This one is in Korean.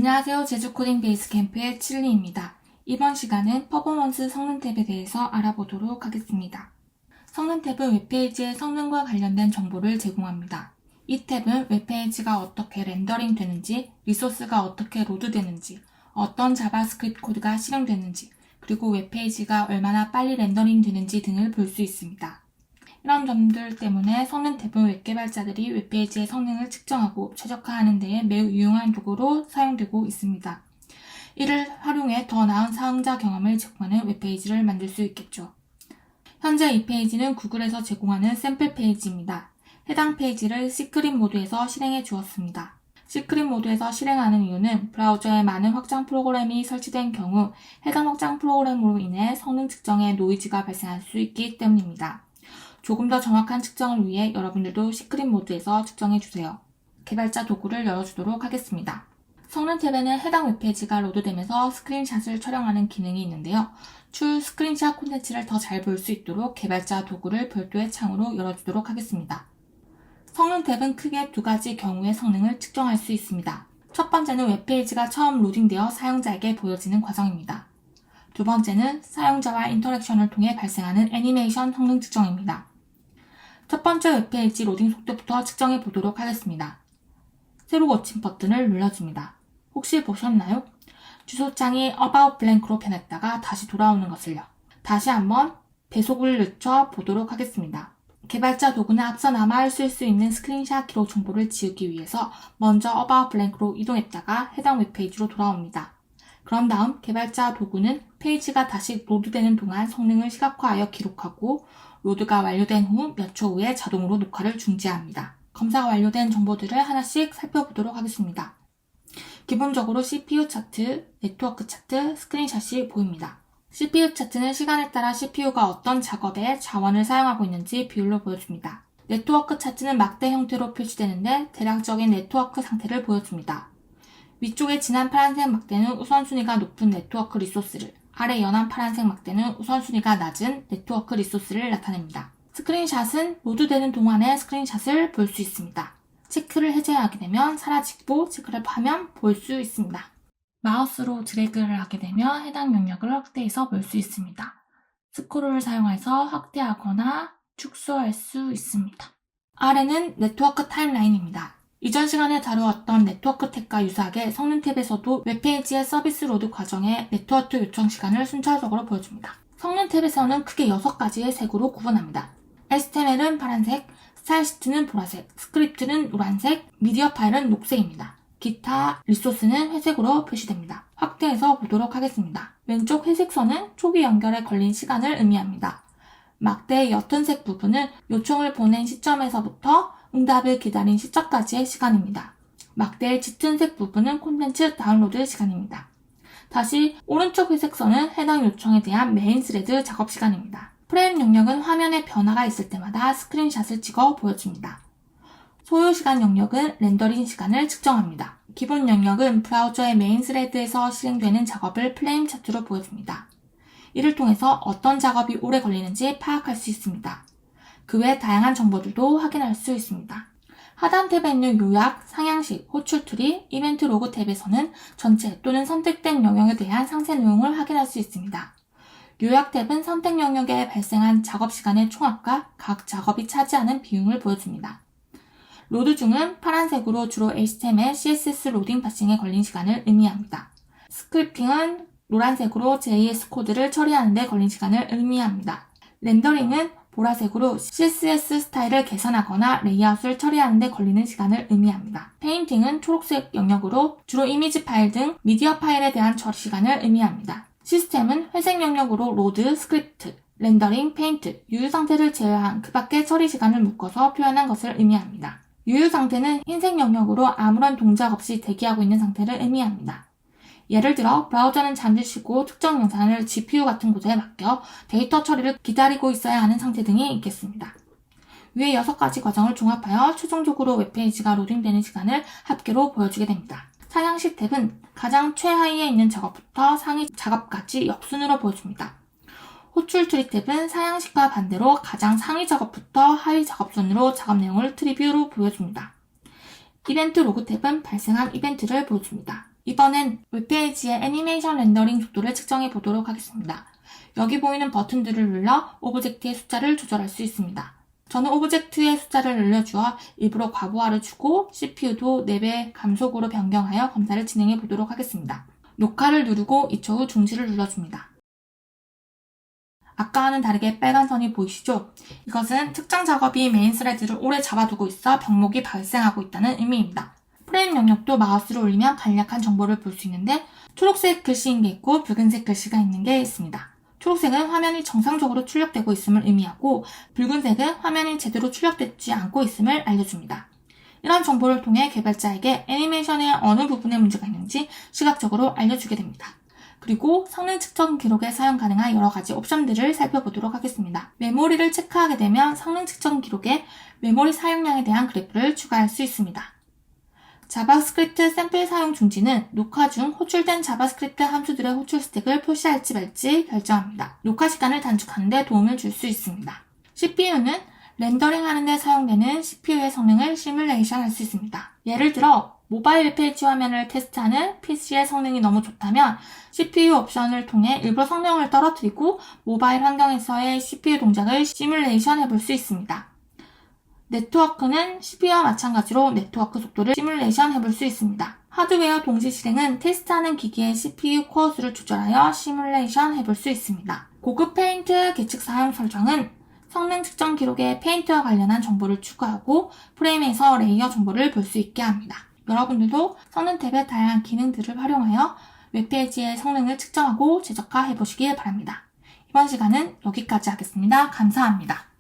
안녕하세요. 제주코딩 베이스캠프의 칠리입니다. 이번 시간은 퍼포먼스 성능 탭에 대해서 알아보도록 하겠습니다. 성능 탭은 웹페이지의 성능과 관련된 정보를 제공합니다. 이 탭은 웹페이지가 어떻게 렌더링 되는지, 리소스가 어떻게 로드되는지, 어떤 자바스크립트 코드가 실행되는지, 그리고 웹페이지가 얼마나 빨리 렌더링 되는지 등을 볼 수 있습니다. 이런 점들 때문에 성능 탭은 웹개발자들이 웹페이지의 성능을 측정하고 최적화하는 데에 매우 유용한 도구로 사용되고 있습니다. 이를 활용해 더 나은 사용자 경험을 제공하는 웹페이지를 만들 수 있겠죠. 현재 이 페이지는 구글에서 제공하는 샘플 페이지입니다. 해당 페이지를 시크릿 모드에서 실행해 주었습니다. 시크릿 모드에서 실행하는 이유는 브라우저에 많은 확장 프로그램이 설치된 경우 해당 확장 프로그램으로 인해 성능 측정에 노이즈가 발생할 수 있기 때문입니다. 조금 더 정확한 측정을 위해 여러분들도 시크릿 모드에서 측정해주세요. 개발자 도구를 열어주도록 하겠습니다. 성능 탭에는 해당 웹페이지가 로드되면서 스크린샷을 촬영하는 기능이 있는데요. 추후 스크린샷 콘텐츠를 더 잘 볼 수 있도록 개발자 도구를 별도의 창으로 열어주도록 하겠습니다. 성능 탭은 크게 두 가지 경우의 성능을 측정할 수 있습니다. 첫 번째는 웹페이지가 처음 로딩되어 사용자에게 보여지는 과정입니다. 두 번째는 사용자와 인터랙션을 통해 발생하는 애니메이션 성능 측정입니다. 첫 번째 웹페이지 로딩 속도부터 측정해 보도록 하겠습니다. 새로 고친 버튼을 눌러줍니다. 혹시 보셨나요? 주소창이 About Blank로 변했다가 다시 돌아오는 것을요. 다시 한번 배속을 늦춰 보도록 하겠습니다. 개발자 도구는 앞서나마 쓸 수 있는 스크린샷 기록 정보를 지우기 위해서 먼저 About Blank로 이동했다가 해당 웹페이지로 돌아옵니다. 그런 다음 개발자 도구는 페이지가 다시 로드되는 동안 성능을 시각화하여 기록하고 로드가 완료된 후 몇 초 후에 자동으로 녹화를 중지합니다. 검사가 완료된 정보들을 하나씩 살펴보도록 하겠습니다. 기본적으로 CPU 차트, 네트워크 차트, 스크린샷이 보입니다. CPU 차트는 시간에 따라 CPU가 어떤 작업에 자원을 사용하고 있는지 비율로 보여줍니다. 네트워크 차트는 막대 형태로 표시되는데 대략적인 네트워크 상태를 보여줍니다. 위쪽에 진한 파란색 막대는 우선순위가 높은 네트워크 리소스를, 아래 연한 파란색 막대는 우선순위가 낮은 네트워크 리소스를 나타냅니다. 스크린샷은 로드되는 동안에 스크린샷을 볼 수 있습니다. 체크를 해제하게 되면 사라지고 체크를 하면 볼 수 있습니다. 마우스로 드래그를 하게 되면 해당 영역을 확대해서 볼 수 있습니다. 스크롤을 사용해서 확대하거나 축소할 수 있습니다. 아래는 네트워크 타임라인입니다. 이전 시간에 다루었던 네트워크 탭과 유사하게 성능 탭에서도 웹페이지의 서비스 로드 과정의 네트워크 요청 시간을 순차적으로 보여줍니다. 성능 탭에서는 크게 6가지의 색으로 구분합니다. HTML은 파란색, 스타일 시트는 보라색, 스크립트는 노란색, 미디어 파일은 녹색입니다. 기타 리소스는 회색으로 표시됩니다. 확대해서 보도록 하겠습니다. 왼쪽 회색 선은 초기 연결에 걸린 시간을 의미합니다. 막대의 옅은 색 부분은 요청을 보낸 시점에서부터 응답을 기다린 시점까지의 시간입니다. 막대의 짙은 색 부분은 콘텐츠 다운로드 시간입니다. 다시 오른쪽 회색 선은 해당 요청에 대한 메인 스레드 작업 시간입니다. 프레임 영역은 화면에 변화가 있을 때마다 스크린샷을 찍어 보여줍니다. 소요 시간 영역은 렌더링 시간을 측정합니다. 기본 영역은 브라우저의 메인 스레드에서 실행되는 작업을 플레임 차트로 보여줍니다. 이를 통해서 어떤 작업이 오래 걸리는지 파악할 수 있습니다. 그 외 다양한 정보들도 확인할 수 있습니다. 하단 탭에 있는 요약, 상향식, 호출 트리, 이벤트 로그 탭에서는 전체 또는 선택된 영역에 대한 상세 내용을 확인할 수 있습니다. 요약 탭은 선택 영역에 발생한 작업 시간의 총합과 각 작업이 차지하는 비용을 보여줍니다. 로드 중은 파란색으로 주로 HTML, CSS 로딩 파싱에 걸린 시간을 의미합니다. 스크립팅은 노란색으로 JS 코드를 처리하는 데 걸린 시간을 의미합니다. 렌더링은 보라색으로 CSS 스타일을 개선하거나 레이아웃을 처리하는 데 걸리는 시간을 의미합니다. 페인팅은 초록색 영역으로 주로 이미지 파일 등 미디어 파일에 대한 처리 시간을 의미합니다. 시스템은 회색 영역으로 로드, 스크립트, 렌더링, 페인트, 유효 상태를 제외한 그 밖의 처리 시간을 묶어서 표현한 것을 의미합니다. 유효 상태는 흰색 영역으로 아무런 동작 없이 대기하고 있는 상태를 의미합니다. 예를 들어 브라우저는 잠시 쉬고 특정 영상을 GPU 같은 곳에 맡겨 데이터 처리를 기다리고 있어야 하는 상태 등이 있겠습니다. 위의 6가지 과정을 종합하여 최종적으로 웹페이지가 로딩되는 시간을 합계로 보여주게 됩니다. 상향식 탭은 가장 최하위에 있는 작업부터 상위 작업까지 역순으로 보여줍니다. 호출 트리 탭은 상향식과 반대로 가장 상위 작업부터 하위 작업 순으로 작업 내용을 트리뷰로 보여줍니다. 이벤트 로그 탭은 발생한 이벤트를 보여줍니다. 이번엔 웹페이지의 애니메이션 렌더링 속도를 측정해 보도록 하겠습니다. 여기 보이는 버튼들을 눌러 오브젝트의 숫자를 조절할 수 있습니다. 저는 오브젝트의 숫자를 늘려주어 일부러 과부하를 주고 CPU도 4배 감속으로 변경하여 검사를 진행해 보도록 하겠습니다. 녹화를 누르고 2초 후 중지를 눌러줍니다. 아까와는 다르게 빨간 선이 보이시죠? 이것은 특정 작업이 메인 스레드를 오래 잡아두고 있어 병목이 발생하고 있다는 의미입니다. 프레임 영역도 마우스를 올리면 간략한 정보를 볼 수 있는데 초록색 글씨인 게 있고 붉은색 글씨가 있는 게 있습니다. 초록색은 화면이 정상적으로 출력되고 있음을 의미하고 붉은색은 화면이 제대로 출력되지 않고 있음을 알려줍니다. 이런 정보를 통해 개발자에게 애니메이션의 어느 부분에 문제가 있는지 시각적으로 알려주게 됩니다. 그리고 성능 측정 기록에 사용 가능한 여러 가지 옵션들을 살펴보도록 하겠습니다. 메모리를 체크하게 되면 성능 측정 기록에 메모리 사용량에 대한 그래프를 추가할 수 있습니다. 자바스크립트 샘플 사용 중지는 녹화 중 호출된 자바스크립트 함수들의 호출 스택을 표시할지 말지 결정합니다. 녹화 시간을 단축하는 데 도움을 줄 수 있습니다. CPU는 렌더링 하는 데 사용되는 CPU의 성능을 시뮬레이션 할 수 있습니다. 예를 들어 모바일 웹페이지 화면을 테스트하는 PC의 성능이 너무 좋다면 CPU 옵션을 통해 일부 성능을 떨어뜨리고 모바일 환경에서의 CPU 동작을 시뮬레이션 해볼 수 있습니다. 네트워크는 CPU와 마찬가지로 네트워크 속도를 시뮬레이션 해볼 수 있습니다. 하드웨어 동시 실행은 테스트하는 기기의 CPU 코어 수를 조절하여 시뮬레이션 해볼 수 있습니다. 고급 페인트 계측 사용 설정은 성능 측정 기록에 페인트와 관련한 정보를 추가하고 프레임에서 레이어 정보를 볼 수 있게 합니다. 여러분들도 성능 탭의 다양한 기능들을 활용하여 웹페이지의 성능을 측정하고 최적화해 보시길 바랍니다. 이번 시간은 여기까지 하겠습니다. 감사합니다.